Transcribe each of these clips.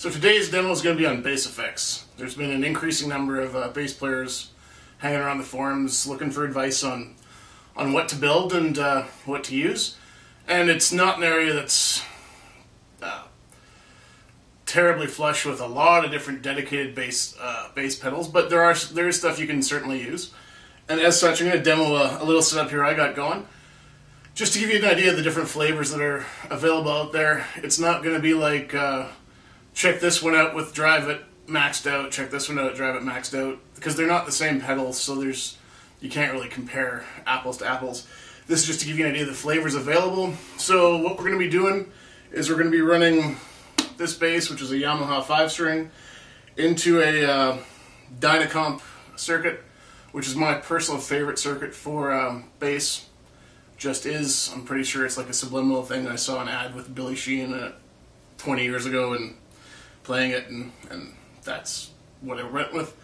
So today's demo is going to be on bass effects. There's been an increasing number of bass players hanging around the forums looking for advice on what to build and what to use. And it's not an area that's terribly flush with a lot of different dedicated bass pedals, but there is stuff you can certainly use. And as such, I'm going to demo a little setup here I got going, just to give you an idea of the different flavors that are available out there. It's not going to be like, check this one out with drive it maxed out, check this one out, drive it maxed out, because they're not the same pedals, so you can't really compare apples to apples. This is just to give you an idea of the flavors available. So what we're going to be doing is we're going to be running this bass, which is a Yamaha 5-string, into a Dynacomp circuit, which is my personal favorite circuit for bass. Just is. I'm pretty sure it's like a subliminal thing. I saw an ad with Billy Sheehan 20 years ago and playing it, and that's what I went with.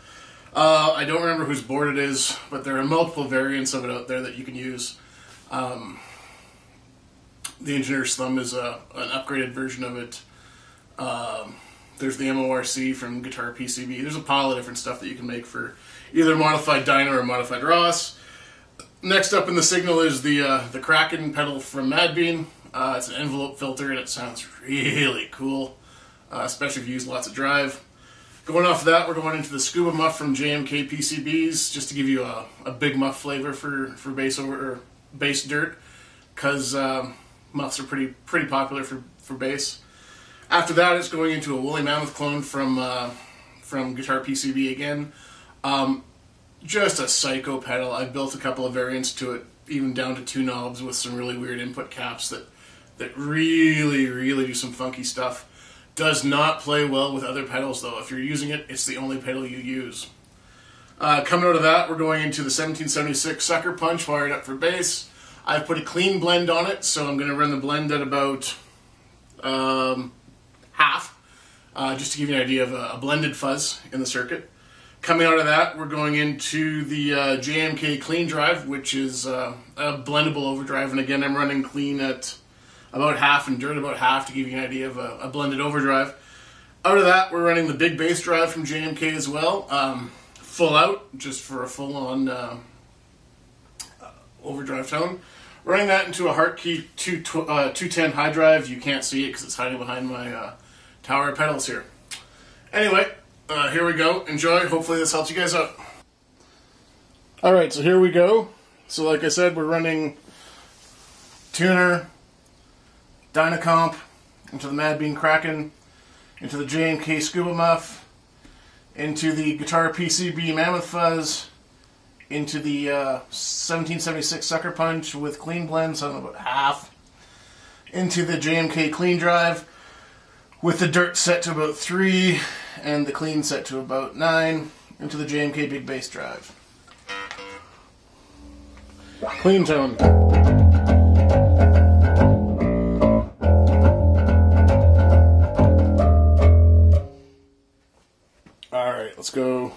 I don't remember whose board it is, but there are multiple variants of it out there that you can use. The Engineer's Thumb is an upgraded version of it. There's the MORC from Guitar PCB. There's a pile of different stuff that you can make for either modified Dyna or modified Ross. Next up in the signal is the Kraken pedal from Madbean. It's an envelope filter and it sounds really cool, especially if you use lots of drive. Going off of that, we're going into the Scuba Muff from JMK PCBs, just to give you a big muff flavor for bass dirt, because muffs are pretty popular for bass. After that, it's going into a Woolly Mammoth clone from Guitar PCB again. Just a psycho pedal. I've built a couple of variants to it, even down to 2 knobs with some really weird input caps that really do some funky stuff. Does not play well with other pedals though. If you're using it, it's the only pedal you use. Coming out of that, we're going into the 1776 Sucker Punch wired up for bass. I've put a clean blend on it, so I'm going to run the blend at about half, just to give you an idea of a blended fuzz in the circuit. Coming out of that, we're going into the JMK Clean Drive, which is a blendable overdrive, and again I'm running clean at about half and dirt about half to give you an idea of a blended overdrive. Out of that, we're running the Big Bass Drive from JMK as well, full out, just for a full-on overdrive tone. Running that into a Hartkey 210 high drive. You can't see it because it's hiding behind my tower pedals here. Anyway, here we go. Enjoy. Hopefully this helps you guys out. Alright, so here we go. So like I said, we're running tuner, Dynacomp, into the Madbean Kraken, into the JMK Scuba Muff, into the Guitar PCB Mammoth Fuzz, into the 1776 Sucker Punch with clean blend, so I'm about half, into the JMK Clean Drive with the dirt set to about 3 and the clean set to about 9, into the JMK Big Bass Drive. Clean tone. Alright, let's go.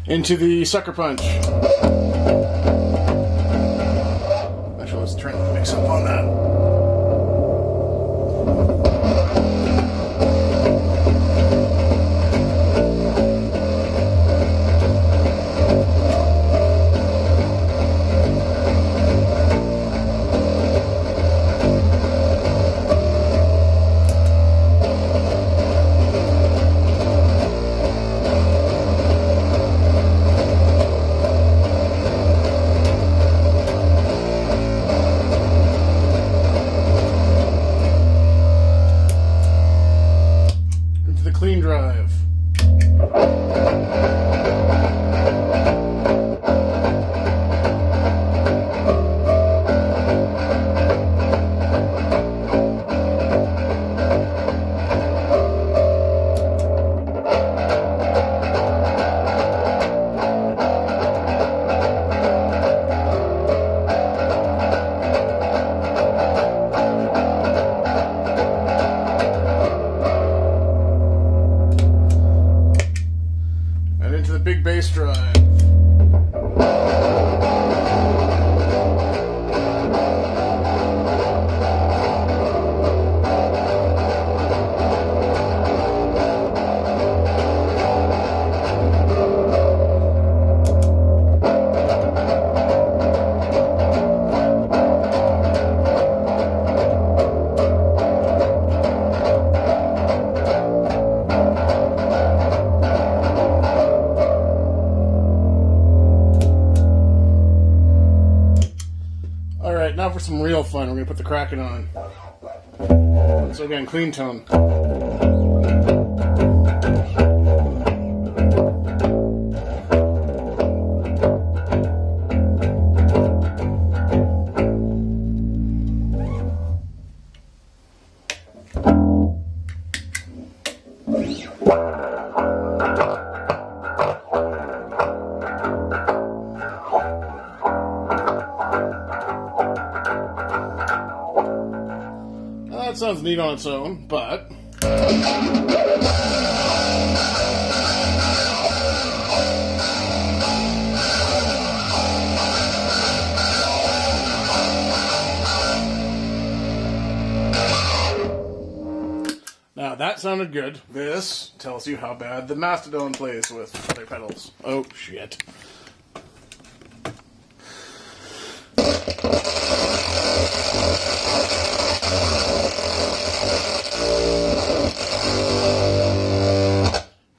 Into the Sucker Punch. Actually, let's turn the mix up on that. clean drive. Into the big bass drive. Alright, now for some real fun, we're going to put the Kraken on. So again, clean tone. That sounds neat on its own, but now that sounded good. This tells you how bad the Mastodon plays with other pedals. Oh shit.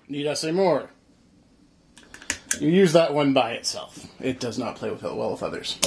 Need I say more? You use that one by itself. It does not play well with others.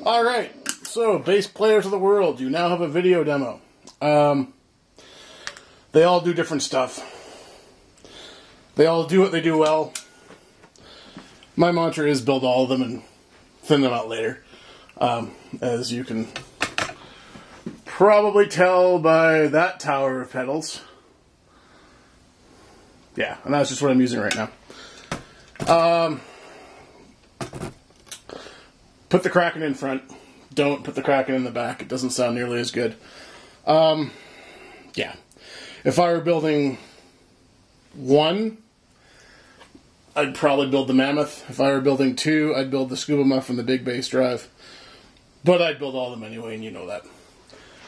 Alright, so bass players of the world, you now have a video demo. They all do different stuff. They all do what they do well. My mantra is build all of them and thin them out later. As you can probably tell by that tower of pedals. Yeah, and that's just what I'm using right now. Put the Kraken in front. Don't put the Kraken in the back. It doesn't sound nearly as good. Yeah. If I were building one, I'd probably build the Mammoth. If I were building two, I'd build the Scuba Muff and the big bass drive. But I'd build all of them anyway, and you know that.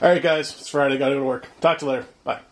Alright guys, it's Friday. Gotta go to work. Talk to you later. Bye.